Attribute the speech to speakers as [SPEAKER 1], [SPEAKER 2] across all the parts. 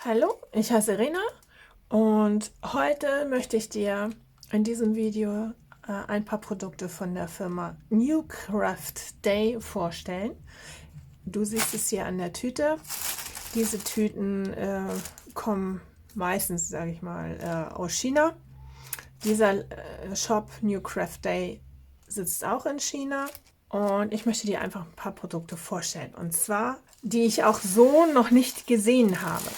[SPEAKER 1] Hallo, ich heiße Rena und heute möchte ich dir in diesem Video ein paar Produkte von der Firma New Craft Day vorstellen. Du siehst es hier an der Tüte. Diese Tüten kommen meistens, sage ich mal, aus China. Dieser Shop New Craft Day sitzt auch in China. Und ich möchte dir einfach ein paar Produkte vorstellen. Und zwar, die ich auch so noch nicht gesehen habe.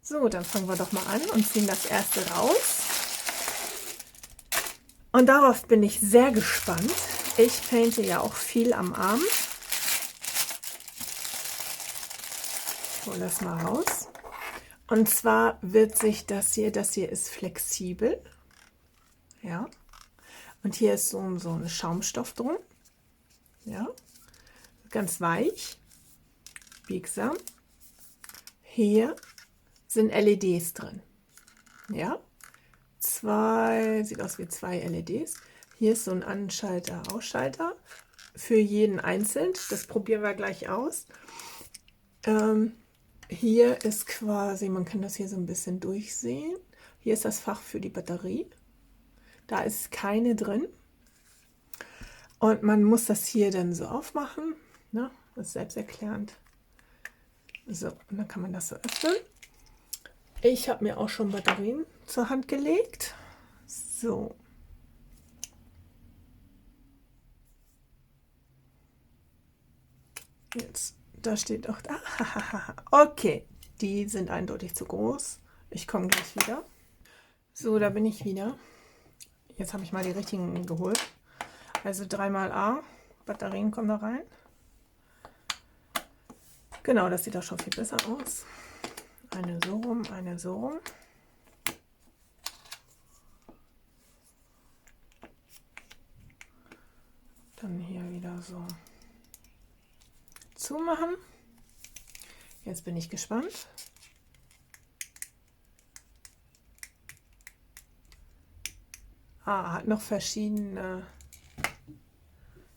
[SPEAKER 1] So, dann fangen wir doch mal an und ziehen das erste raus. Und darauf bin ich sehr gespannt. Ich painte ja auch viel am Arm. Ich hole das mal raus. Und zwar wird sich das hier ist flexibel. Ja. Und hier ist so ein Schaumstoff drin. Ja. Ganz weich. Biegsam. Hier sind LEDs drin. Ja. Sieht aus wie zwei LEDs. Hier ist so ein Anschalter, Ausschalter für jeden einzeln. Das probieren wir gleich aus. Hier ist quasi, man kann das hier so ein bisschen durchsehen. Hier ist das Fach für die Batterie. Da ist keine drin. Und man muss das hier dann so aufmachen. Ne? Das ist selbsterklärend. So, und dann kann man das so öffnen. Ich habe mir auch schon Batterien zur Hand gelegt. So. Jetzt, da steht auch da. Okay, die sind eindeutig zu groß. Ich komme gleich wieder. So, da bin ich wieder. Jetzt habe ich mal die richtigen geholt. Also 3xA Batterien kommen da rein. Genau, das sieht auch schon viel besser aus. Eine so rum, eine so rum. Dann hier wieder so zumachen. Jetzt bin ich gespannt. Hat noch verschiedene.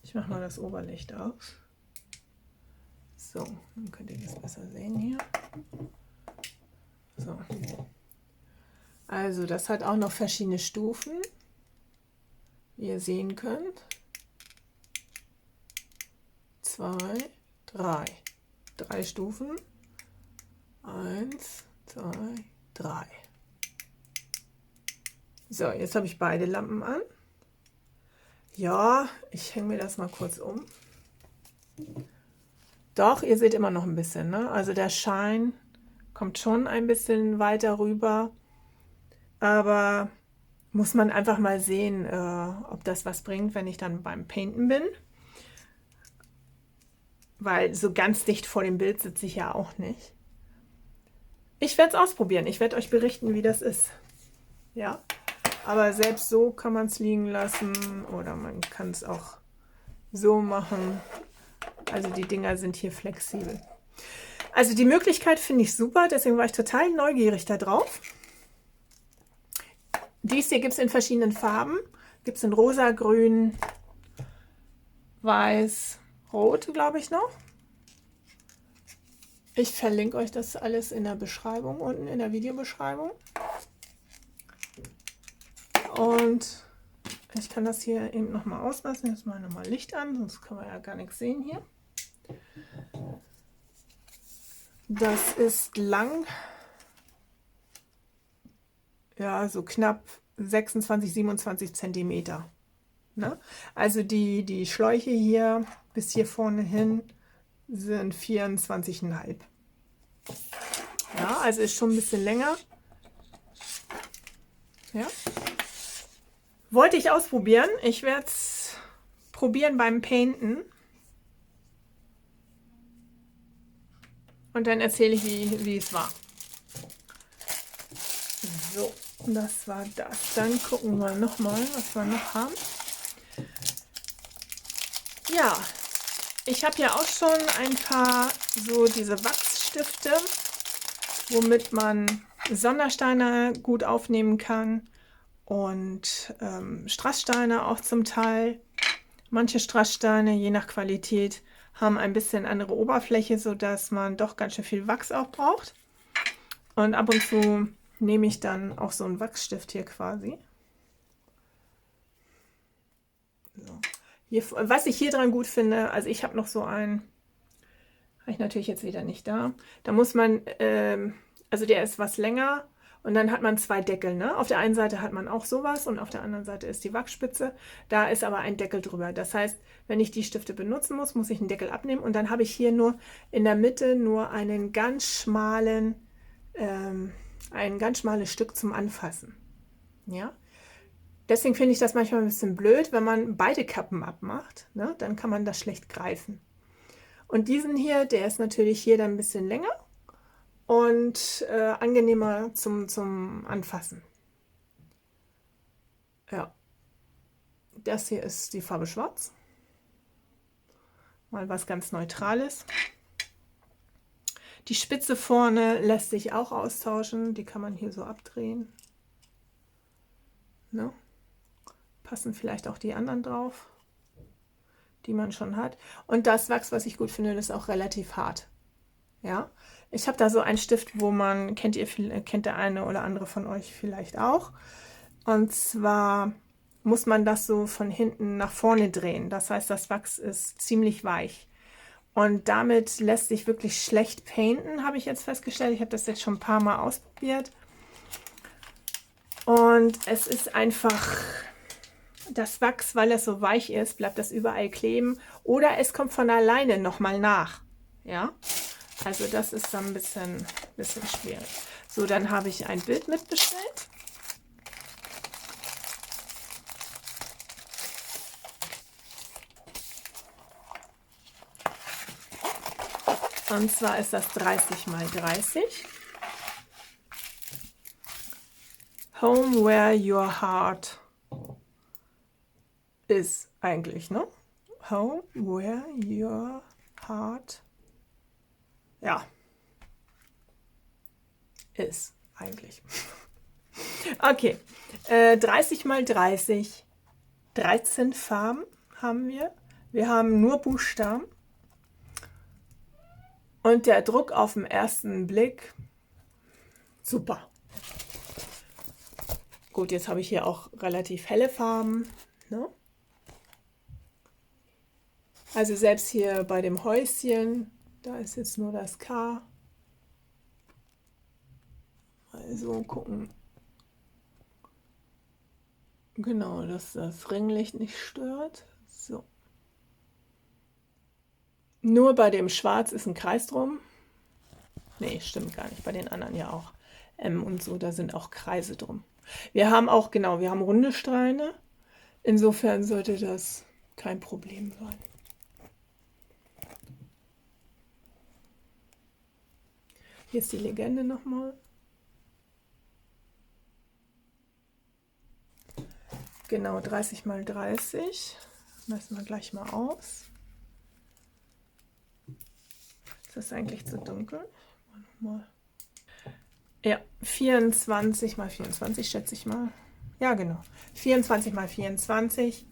[SPEAKER 1] Ich mache mal das Oberlicht aus. So, dann könnt ihr das besser sehen hier. So. Also das hat auch noch verschiedene Stufen, wie ihr sehen könnt. 2, 3. 3 Stufen. 1, 2, 3. So, jetzt habe ich beide Lampen an. Ja, ich hänge mir das mal kurz um. Doch, ihr seht immer noch ein bisschen, ne? Also der Schein kommt schon ein bisschen weiter rüber, aber muss man einfach mal sehen, ob das was bringt, wenn ich dann beim Painten bin. Weil so ganz dicht vor dem Bild sitze ich ja auch nicht. Ich werde es ausprobieren. Ich werde euch berichten, wie das ist. Ja, aber selbst so kann man es liegen lassen oder man kann es auch so machen. Also die Dinger sind hier flexibel. Also die Möglichkeit finde ich super, deswegen war ich total neugierig da drauf. Dies hier gibt es in verschiedenen Farben. Gibt es in rosa, grün, weiß, rot, glaube ich noch. Ich verlinke euch das alles in der Beschreibung, unten in der Videobeschreibung. Und ich kann das hier eben nochmal auslassen. Jetzt mal nochmal Licht an, sonst können wir ja gar nichts sehen hier. Das ist lang, ja, so knapp 26, 27 Zentimeter. Ne? Also die Schläuche hier bis hier vorne hin sind 24,5. Ja, also ist schon ein bisschen länger. Ja. Wollte ich ausprobieren. Ich werde es probieren beim Painten. Und dann erzähle ich, wie es war. So, das war das. Dann gucken wir nochmal, was wir noch haben. Ja, ich habe ja auch schon ein paar so diese Wachsstifte, womit man Sondersteine gut aufnehmen kann und Strasssteine auch zum Teil. Manche Strasssteine, je nach Qualität, haben ein bisschen andere Oberfläche, sodass man doch ganz schön viel Wachs auch braucht. Und ab und zu nehme ich dann auch so einen Wachsstift hier quasi. So. Hier, was ich hier dran gut finde, also ich habe noch so einen, habe ich natürlich jetzt wieder nicht da. Da muss man, also der ist was länger und dann hat man zwei Deckel. Ne? Auf der einen Seite hat man auch sowas und auf der anderen Seite ist die Wachsspitze. Da ist aber ein Deckel drüber. Das heißt, wenn ich die Stifte benutzen muss, muss ich einen Deckel abnehmen und dann habe ich hier nur in der Mitte nur einen ganz schmalen, ein ganz schmales Stück zum Anfassen. Ja? Deswegen finde ich das manchmal ein bisschen blöd, wenn man beide Kappen abmacht. Ne? Dann kann man das schlecht greifen. Und diesen hier, der ist natürlich hier dann ein bisschen länger und angenehmer zum Anfassen. Ja, das hier ist die Farbe Schwarz. Mal was ganz Neutrales. Die Spitze vorne lässt sich auch austauschen. Die kann man hier so abdrehen. Ne? Passen vielleicht auch die anderen drauf, die man schon hat. Und das Wachs, was ich gut finde, ist auch relativ hart. Ja, ich habe da so einen Stift, wo man, kennt der eine oder andere von euch vielleicht auch. Und zwar muss man das so von hinten nach vorne drehen. Das heißt, das Wachs ist ziemlich weich. Und damit lässt sich wirklich schlecht painten, habe ich jetzt festgestellt. Ich habe das jetzt schon ein paar Mal ausprobiert. Und es ist einfach das Wachs, weil es so weich ist, bleibt das überall kleben. Oder es kommt von alleine nochmal nach. Ja, also das ist dann ein bisschen schwierig. So, dann habe ich ein Bild mitbestellt. Und zwar ist das 30 x 30. Home where your heart is eigentlich, ne? Home where your heart, ja, ist eigentlich. Okay, 30 x 30, 13 Farben haben wir. Wir haben nur Buchstaben. Und der Druck auf den ersten Blick, super. Gut, jetzt habe ich hier auch relativ helle Farben. Ne? Also selbst hier bei dem Häuschen, da ist jetzt nur das K. Also gucken. Genau, dass das Ringlicht nicht stört. So. Nur bei dem Schwarz ist ein Kreis drum. Nee, stimmt gar nicht. Bei den anderen ja auch. M und so, da sind auch Kreise drum. Wir haben auch, genau, wir haben runde Steine. Insofern sollte das kein Problem sein. Hier ist die Legende nochmal. Genau, 30 x 30. Messen wir gleich mal aus. Ist das eigentlich zu dunkel? Mal. Ja, 24 x 24 schätze ich mal. Ja, genau. 24 x 24.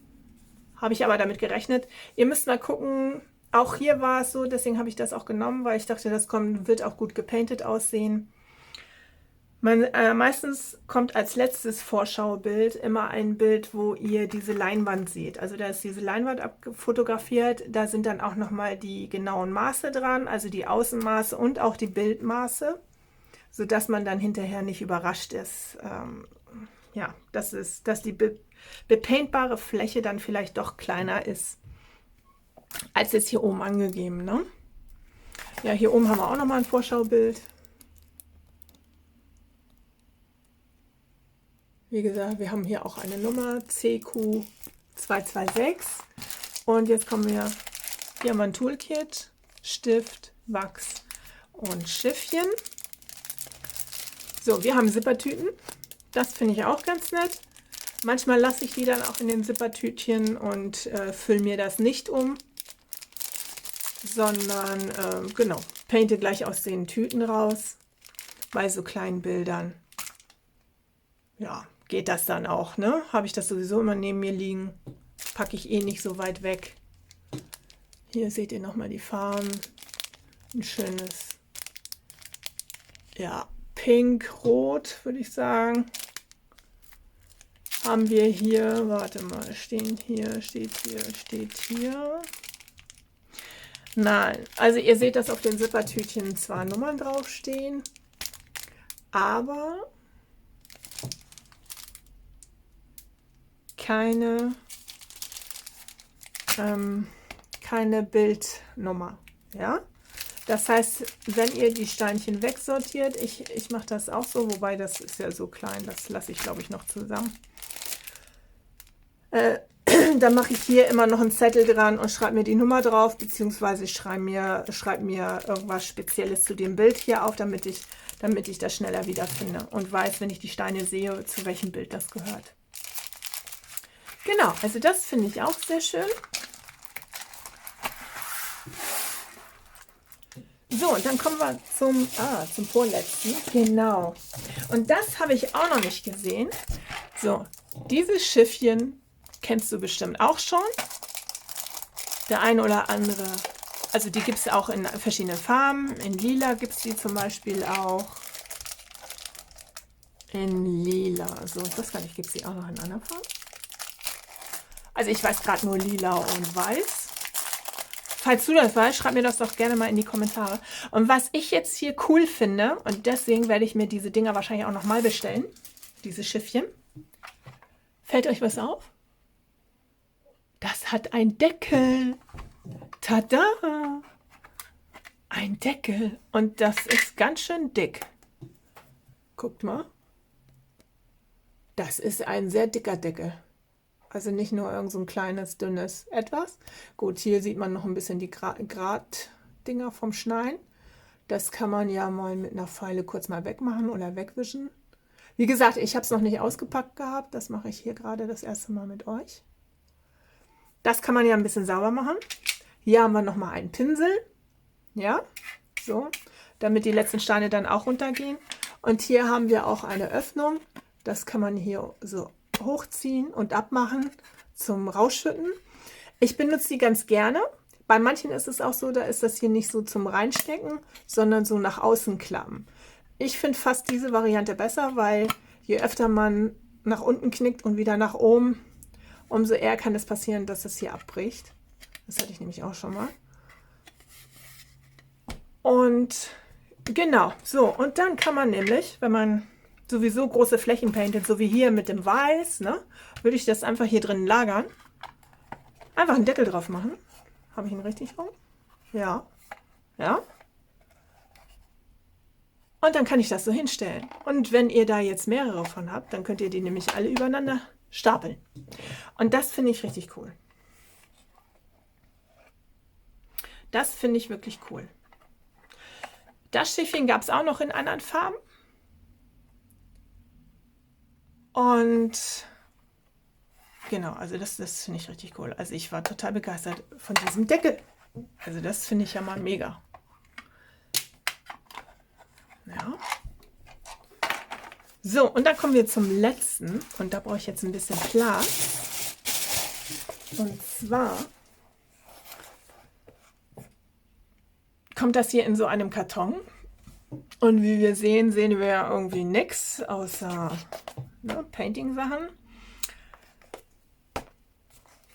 [SPEAKER 1] Habe ich aber damit gerechnet. Ihr müsst mal gucken. Auch hier war es so, deswegen habe ich das auch genommen, weil ich dachte, das wird auch gut gepainted aussehen. Meistens kommt als letztes Vorschaubild immer ein Bild, wo ihr diese Leinwand seht. Also da ist diese Leinwand abfotografiert. Da sind dann auch nochmal die genauen Maße dran, also die Außenmaße und auch die Bildmaße, sodass man dann hinterher nicht überrascht ist, ja, dass die bepaintbare Fläche dann vielleicht doch kleiner ist, als jetzt hier oben angegeben. Ne? Ja, hier oben haben wir auch nochmal ein Vorschaubild. Wie gesagt, wir haben hier auch eine Nummer CQ226 und jetzt kommen wir, hier haben wir ein Toolkit, Stift, Wachs und Schiffchen. So, wir haben Zippertüten, das finde ich auch ganz nett. Manchmal lasse ich die dann auch in den Zippertütchen und fülle mir das nicht um, sondern genau, painte gleich aus den Tüten raus, bei so kleinen Bildern. Ja, geht das dann auch, ne? Habe ich das sowieso immer neben mir liegen. Packe ich eh nicht so weit weg. Hier seht ihr nochmal die Farben. Ein schönes, ja, pink-rot, würde ich sagen. Haben wir hier, warte mal, steht hier. Nein, also ihr seht, dass auf den Zippertütchen zwar Nummern draufstehen, aber keine Bildnummer. Ja? Das heißt, wenn ihr die Steinchen wegsortiert, ich mache das auch so, wobei das ist ja so klein, das lasse ich glaube ich noch zusammen. Dann mache ich hier immer noch einen Zettel dran und schreibe mir die Nummer drauf, beziehungsweise schreibe mir irgendwas Spezielles zu dem Bild hier auf, damit ich das schneller wiederfinde und weiß, wenn ich die Steine sehe, zu welchem Bild das gehört. Genau, also das finde ich auch sehr schön. So, und dann kommen wir zum vorletzten. Genau. Und das habe ich auch noch nicht gesehen. So, dieses Schiffchen kennst du bestimmt auch schon. Der eine oder andere. Also die gibt es auch in verschiedenen Farben. In lila gibt es die zum Beispiel auch. In lila. So, ich weiß gar nicht, gibt es die auch noch in anderen Farben? Also ich weiß gerade nur lila und weiß. Falls du das weißt, schreib mir das doch gerne mal in die Kommentare. Und was ich jetzt hier cool finde, und deswegen werde ich mir diese Dinger wahrscheinlich auch nochmal bestellen, diese Schiffchen. Fällt euch was auf? Das hat einen Deckel. Tada! Ein Deckel. Und das ist ganz schön dick. Guckt mal. Das ist ein sehr dicker Deckel. Also nicht nur irgend so ein kleines, dünnes Etwas. Gut, hier sieht man noch ein bisschen die Gratdinger vom Schneiden. Das kann man ja mal mit einer Feile kurz mal wegmachen oder wegwischen. Wie gesagt, ich habe es noch nicht ausgepackt gehabt. Das mache ich hier gerade das erste Mal mit euch. Das kann man ja ein bisschen sauber machen. Hier haben wir nochmal einen Pinsel. Ja, so, damit die letzten Steine dann auch runtergehen. Und hier haben wir auch eine Öffnung. Das kann man hier so hochziehen und abmachen zum Rausschütten. Ich benutze die ganz gerne. Bei manchen ist es auch so, da ist das hier nicht so zum Reinstecken, sondern so nach außen klappen. Ich finde fast diese Variante besser, weil je öfter man nach unten knickt und wieder nach oben, umso eher kann es passieren, dass es hier abbricht. Das hatte ich nämlich auch schon mal. Und genau, so. Und dann kann man nämlich, wenn man sowieso große Flächen paintet, so wie hier mit dem Weiß, ne, würde ich das einfach hier drin lagern. Einfach einen Deckel drauf machen. Habe ich ihn richtig rum? Ja. Ja. Und dann kann ich das so hinstellen. Und wenn ihr da jetzt mehrere von habt, dann könnt ihr die nämlich alle übereinander stapeln. Und das finde ich richtig cool. Das finde ich wirklich cool. Das Schiffchen gab es auch noch in anderen Farben. Und genau, also das finde ich richtig cool. Also ich war total begeistert von diesem Deckel. Also das finde ich ja mal mega. Ja. So, und dann kommen wir zum letzten. Und da brauche ich jetzt ein bisschen Platz. Und zwar kommt das hier in so einem Karton. Und wie wir sehen wir ja irgendwie nichts außer Painting-Sachen.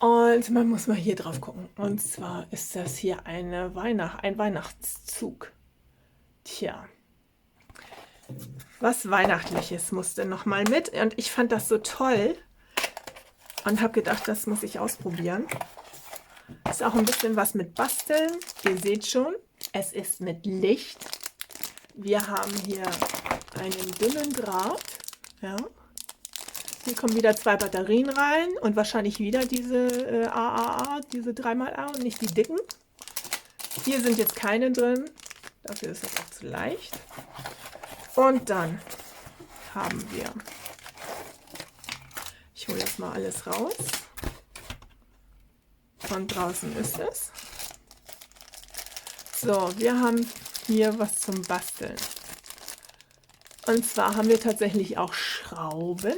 [SPEAKER 1] Und man muss mal hier drauf gucken. Und zwar ist das hier ein Weihnachtszug. Tja. Was Weihnachtliches musste noch mal mit. Und ich fand das so toll. Und habe gedacht, das muss ich ausprobieren. Ist auch ein bisschen was mit Basteln. Ihr seht schon, es ist mit Licht. Wir haben hier einen dünnen Draht. Ja. Hier kommen wieder 2 Batterien rein und wahrscheinlich wieder diese AAA, diese 3xA und nicht die dicken. Hier sind jetzt keine drin. Dafür ist das auch zu leicht. Und dann haben wir, ich hole jetzt mal alles raus. Von draußen ist es. So, wir haben hier was zum Basteln. Und zwar haben wir tatsächlich auch Schrauben.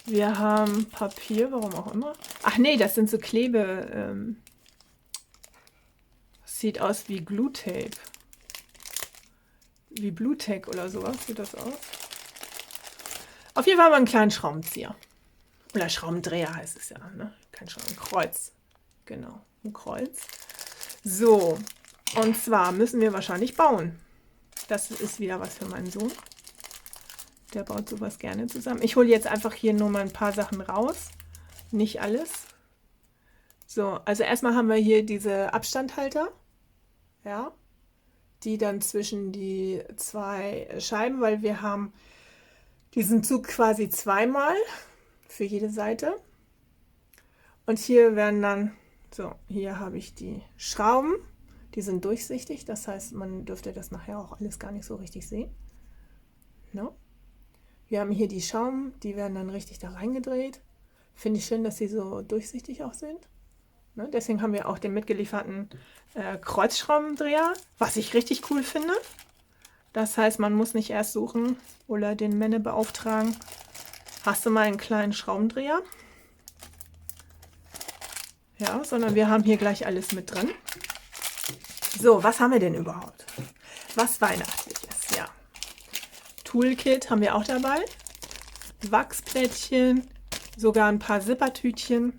[SPEAKER 1] Wir haben Papier, warum auch immer. Ach nee, das sind so Klebe. Sieht aus wie Glue-Tape. Wie Blu-Tack oder sowas sieht das aus. Auf jeden Fall haben wir einen kleinen Schraubenzieher. Oder Schraubendreher heißt es ja, ne? Kein Schraubenzieher, ein Kreuz. Genau, ein Kreuz. So, und zwar müssen wir wahrscheinlich bauen. Das ist wieder was für meinen Sohn. Der baut sowas gerne zusammen. Ich hole jetzt einfach hier nur mal ein paar Sachen raus. Nicht alles. So, also erstmal haben wir hier diese Abstandhalter. Ja. Die dann zwischen die zwei Scheiben, weil wir haben diesen Zug quasi zweimal für jede Seite. Und hier werden dann, so, hier habe ich die Schrauben, die sind durchsichtig, das heißt, man dürfte das nachher auch alles gar nicht so richtig sehen. No? Wir haben hier die Schrauben, die werden dann richtig da reingedreht. Finde ich schön, dass sie so durchsichtig auch sind. Ne? Deswegen haben wir auch den mitgelieferten Kreuzschraubendreher, was ich richtig cool finde. Das heißt, man muss nicht erst suchen oder den Männer beauftragen. Hast du mal einen kleinen Schraubendreher? Ja, sondern wir haben hier gleich alles mit drin. So, was haben wir denn überhaupt? Was Weihnachtliches, ja. Toolkit haben wir auch dabei. Wachsplättchen, sogar ein paar Zippertütchen,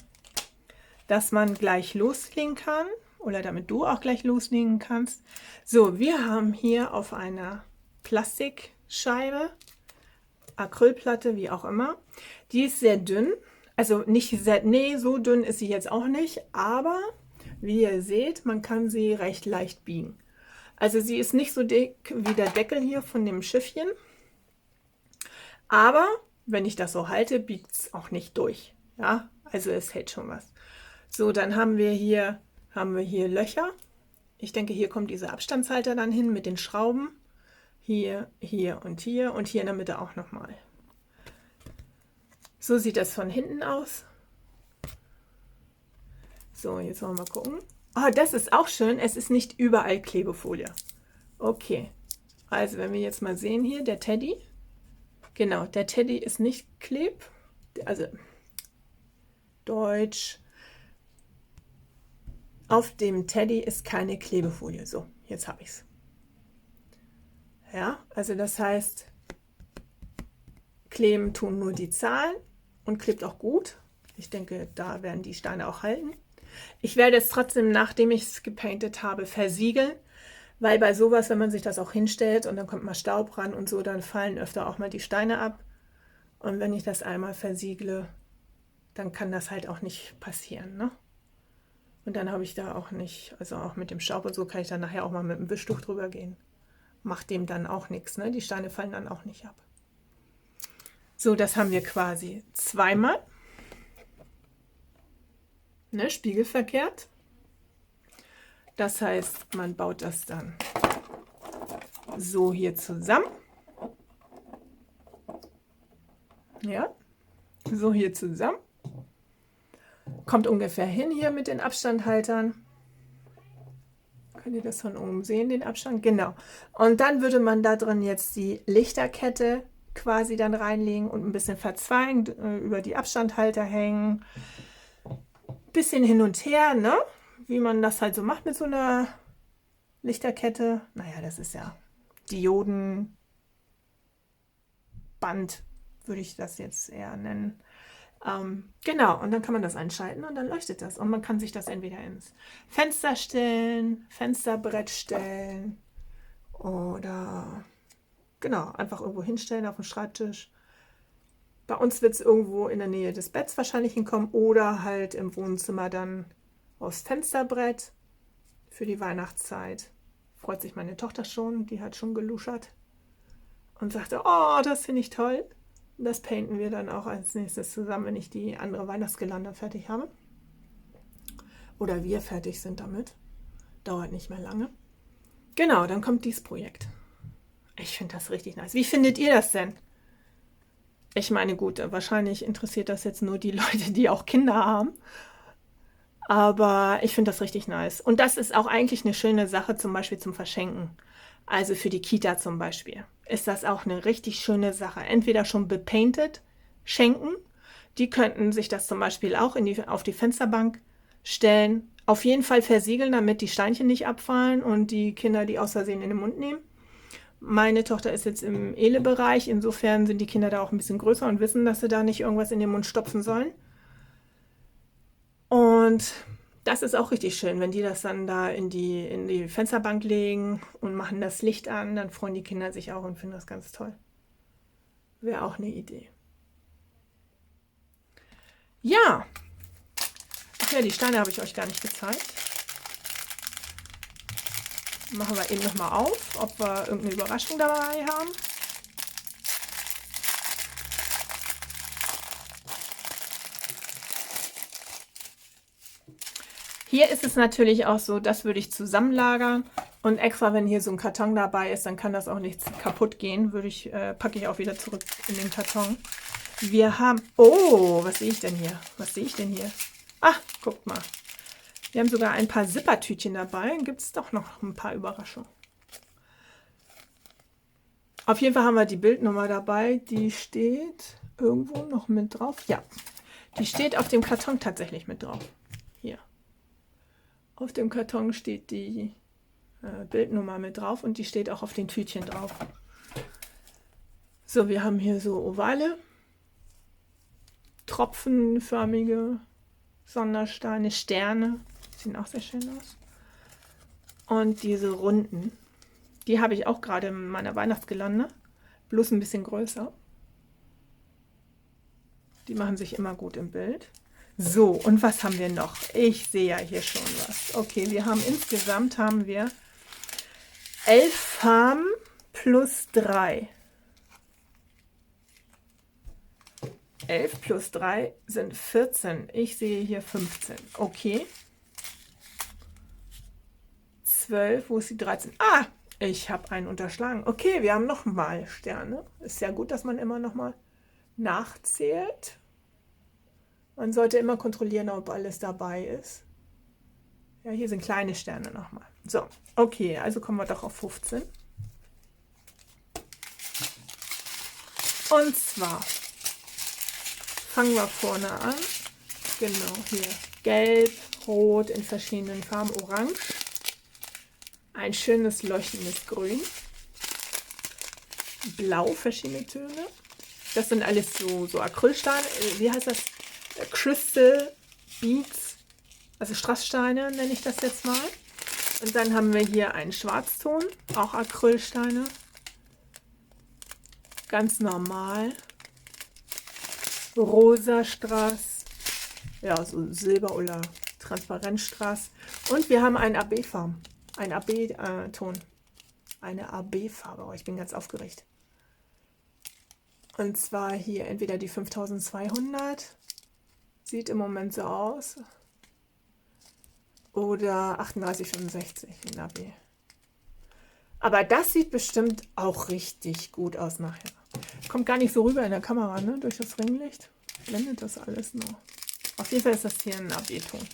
[SPEAKER 1] dass man gleich loslegen kann oder damit du auch gleich loslegen kannst. So, wir haben hier auf einer Plastikscheibe, Acrylplatte, wie auch immer. Die ist sehr dünn, also nicht sehr, nee, so dünn ist sie jetzt auch nicht, aber wie ihr seht, man kann sie recht leicht biegen. Also sie ist nicht so dick wie der Deckel hier von dem Schiffchen, aber wenn ich das so halte, biegt es auch nicht durch. Ja, also es hält schon was. So, dann haben wir hier Löcher. Ich denke, hier kommt dieser Abstandshalter dann hin mit den Schrauben. Hier, hier und hier in der Mitte auch nochmal. So sieht das von hinten aus. So, jetzt wollen wir mal gucken. Oh, das ist auch schön. Es ist nicht überall Klebefolie. Okay, also wenn wir jetzt mal sehen hier, der Teddy. Genau, der Teddy ist nicht also Deutsch. Auf dem Teddy ist keine Klebefolie. So, jetzt habe ich es. Ja, also das heißt, kleben tun nur die Zahlen und klebt auch gut. Ich denke, da werden die Steine auch halten. Ich werde es trotzdem, nachdem ich es gepaintet habe, versiegeln, weil bei sowas, wenn man sich das auch hinstellt und dann kommt mal Staub ran und so, dann fallen öfter auch mal die Steine ab. Und wenn ich das einmal versiegle, dann kann das halt auch nicht passieren, ne? Und dann habe ich da auch nicht, also auch mit dem Staub und so kann ich dann nachher auch mal mit dem Wischtuch drüber gehen. Macht dem dann auch nichts, ne? Die Steine fallen dann auch nicht ab. So, das haben wir quasi zweimal. Ne, spiegelverkehrt. Das heißt, man baut das dann so hier zusammen. Ja, so hier zusammen. Kommt ungefähr hin hier mit den Abstandhaltern. Könnt ihr das von oben sehen, den Abstand? Genau. Und dann würde man da drin jetzt die Lichterkette quasi dann reinlegen und ein bisschen verzweigen, über die Abstandhalter hängen. Bisschen hin und her, ne? Wie man das halt so macht mit so einer Lichterkette. Naja, das ist ja Diodenband, würde ich das jetzt eher nennen. Genau, und dann kann man das einschalten und dann leuchtet das. Und man kann sich das entweder ins Fenster stellen, Fensterbrett stellen oder genau, einfach irgendwo hinstellen auf dem Schreibtisch. Bei uns wird es irgendwo in der Nähe des Betts wahrscheinlich hinkommen oder halt im Wohnzimmer dann aufs Fensterbrett für die Weihnachtszeit. Freut sich meine Tochter schon, die hat schon geluschert und sagte, oh, das finde ich toll. Das painten wir dann auch als nächstes zusammen, wenn ich die andere Weihnachtsgelande fertig habe. Oder wir fertig sind damit. Dauert nicht mehr lange. Genau, dann kommt dieses Projekt. Ich finde das richtig nice. Wie findet ihr das denn? Ich meine, gut, wahrscheinlich interessiert das jetzt nur die Leute, die auch Kinder haben. Aber ich finde das richtig nice. Und das ist auch eigentlich eine schöne Sache, zum Beispiel zum Verschenken. Also für die Kita zum Beispiel ist das auch eine richtig schöne Sache. Entweder schon bepainted schenken, Die könnten sich das zum Beispiel auch auf die Fensterbank stellen. Auf jeden Fall versiegeln, damit die Steinchen nicht abfallen und die Kinder die aus Versehen in den Mund nehmen. Meine Tochter ist jetzt im Ele-Bereich, insofern sind die Kinder da auch ein bisschen größer und wissen, dass sie da nicht irgendwas in den Mund stopfen sollen. Und das ist auch richtig schön, wenn die das dann da in die Fensterbank legen und machen das Licht an, dann freuen die Kinder sich auch und finden das ganz toll. Wäre auch eine Idee. Ja, ach ja, die Steine habe ich euch gar nicht gezeigt. Machen wir eben nochmal auf, ob wir irgendeine Überraschung dabei haben. Hier ist es natürlich auch so, das würde ich zusammenlagern und extra, wenn hier so ein Karton dabei ist, dann kann das auch nichts kaputt gehen, packe ich auch wieder zurück in den Karton. Wir haben, oh, was sehe ich denn hier? Was sehe ich denn hier? Ach, guckt mal. Wir haben sogar ein paar Zippertütchen dabei. Gibt es doch noch ein paar Überraschungen. Auf jeden Fall haben wir die Bildnummer dabei. Die steht irgendwo noch mit drauf. Ja, die steht auf dem Karton tatsächlich mit drauf. Hier. Auf dem Karton steht die Bildnummer mit drauf und die steht auch auf den Tütchen drauf. So, wir haben hier so ovale, tropfenförmige Sondersteine, Sterne. Sehen auch sehr schön aus. Und diese runden, die habe ich auch gerade in meiner Weihnachtsgelande, bloß ein bisschen größer. Die machen sich immer gut im Bild. So, und was haben wir noch? Ich sehe ja hier schon was. Okay, wir haben insgesamt 11 Farben plus 3. 11 plus 3 sind 14. Ich sehe hier 15. Okay. 12, wo ist die 13? Ah, ich habe einen unterschlagen. Okay, wir haben nochmal Sterne. Ist ja gut, dass man immer nochmal nachzählt. Man sollte immer kontrollieren, ob alles dabei ist. Ja, hier sind kleine Sterne nochmal. So, okay, also kommen wir doch auf 15. Und zwar fangen wir vorne an. Genau, hier gelb, rot in verschiedenen Farben, orange. Ein schönes leuchtendes Grün. Blau, verschiedene Töne. Das sind alles so Acrylsteine. Wie heißt das? Crystal Beads. Also Strasssteine nenne ich das jetzt mal. Und dann haben wir hier einen Schwarzton. Auch Acrylsteine. Ganz normal. Rosa Strass. Ja, so Silber- oder Transparentstrass. Und wir haben einen AB-Farben. Ein AB-Ton. Eine AB-Farbe. Oh, ich bin ganz aufgeregt. Und zwar hier entweder die 5200. Sieht im Moment so aus. Oder 3865 in AB. Aber das sieht bestimmt auch richtig gut aus nachher. Kommt gar nicht so rüber in der Kamera, ne? Durch das Ringlicht. Blendet das alles noch. Auf jeden Fall ist das hier ein AB-Ton.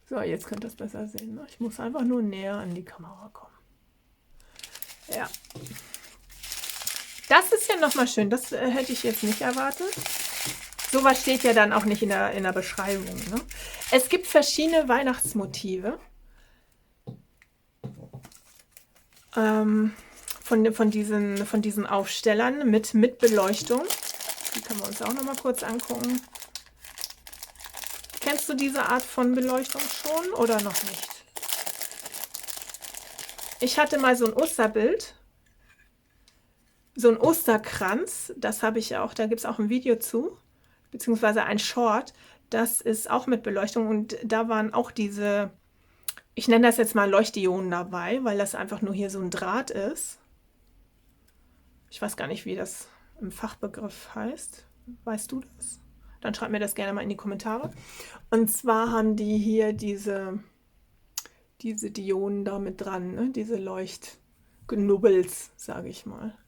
[SPEAKER 1] So, jetzt könnt ihr es besser sehen. Ne? Ich muss einfach nur näher an die Kamera kommen. Ja. Das ist ja nochmal schön. Das hätte ich jetzt nicht erwartet. Sowas steht ja dann auch nicht in der Beschreibung. Ne? Es gibt verschiedene Weihnachtsmotive. Von diesen Aufstellern mit Beleuchtung. Die können wir uns auch noch mal kurz angucken. Kennst du diese Art von Beleuchtung schon oder noch nicht? Ich hatte mal so ein Osterbild, so ein Osterkranz, das habe ich ja auch, da gibt es auch ein Video zu, beziehungsweise ein Short, das ist auch mit Beleuchtung und da waren auch diese, ich nenne das jetzt mal Leuchtdioden dabei, weil das einfach nur hier so ein Draht ist. Ich weiß gar nicht, wie das im Fachbegriff heißt. Weißt du das? Dann schreibt mir das gerne mal in die Kommentare. Und zwar haben die hier diese Dioden da mit dran, ne? Diese Leuchtgenubbels, sage ich mal.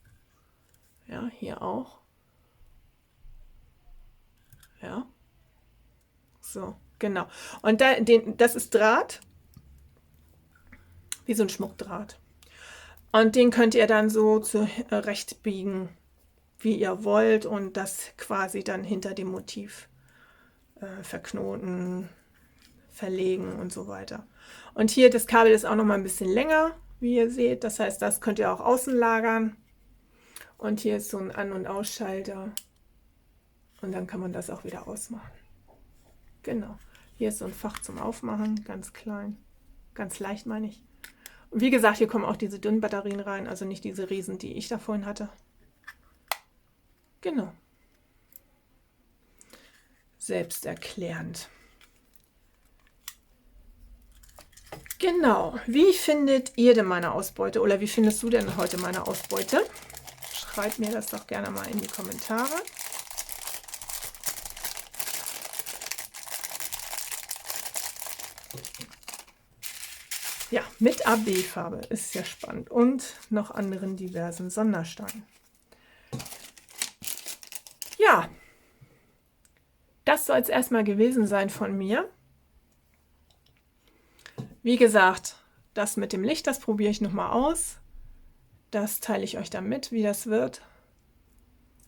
[SPEAKER 1] Ja, hier auch. Ja. So, genau. Und das ist Draht, wie so ein Schmuckdraht. Und den könnt ihr dann so zurecht biegen, wie ihr wollt und das quasi dann hinter dem Motiv verknoten, verlegen und so weiter. Und hier das Kabel ist auch noch mal ein bisschen länger, wie ihr seht. Das heißt, das könnt ihr auch außen lagern. Und hier ist so ein An- und Ausschalter. Und dann kann man das auch wieder ausmachen. Genau. Hier ist so ein Fach zum Aufmachen, ganz klein. Ganz leicht, meine ich. Und wie gesagt, hier kommen auch diese dünnen Batterien rein, also nicht diese riesen, die ich da vorhin hatte. Genau. Selbsterklärend. Genau. Wie findet ihr denn meine Ausbeute? Oder wie findest du denn heute meine Ausbeute? Schreibt mir das doch gerne mal in die Kommentare. Ja, mit AB-Farbe ist ja spannend und noch anderen diversen Sondersteinen. Ja, das soll es erstmal gewesen sein von mir. Wie gesagt, das mit dem Licht, das probiere ich nochmal aus. Das teile ich euch dann mit, wie das wird.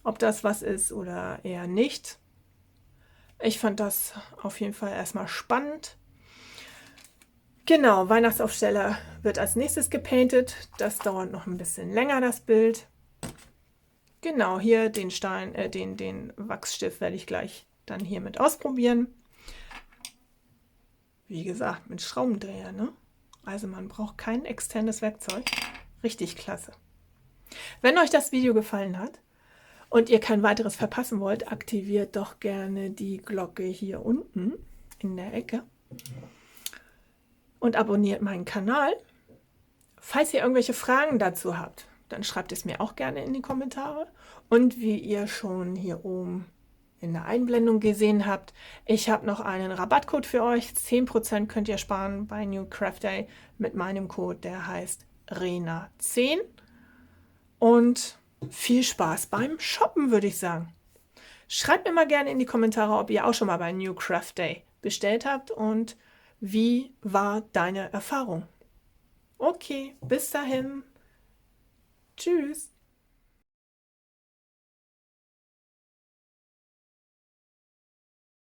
[SPEAKER 1] Ob das was ist oder eher nicht. Ich fand das auf jeden Fall erstmal spannend. Genau, Weihnachtsaufsteller wird als nächstes gepainted. Das dauert noch ein bisschen länger, das Bild. Genau, hier den Stein, den Wachsstift werde ich gleich dann hiermit ausprobieren. Wie gesagt, mit Schraubendreher, ne? Also man braucht kein externes Werkzeug. Richtig klasse. Wenn euch das Video gefallen hat und ihr kein weiteres verpassen wollt, aktiviert doch gerne die Glocke hier unten in der Ecke und abonniert meinen Kanal. Falls ihr irgendwelche Fragen dazu habt, dann schreibt es mir auch gerne in die Kommentare. Und wie ihr schon hier oben in der Einblendung gesehen habt, ich habe noch einen Rabattcode für euch. 10% könnt ihr sparen bei New Craft Day mit meinem Code, der heißt RENA10. Und viel Spaß beim Shoppen, würde ich sagen. Schreibt mir mal gerne in die Kommentare, ob ihr auch schon mal bei New Craft Day bestellt habt und wie war deine Erfahrung. Okay, bis dahin. Tschüss.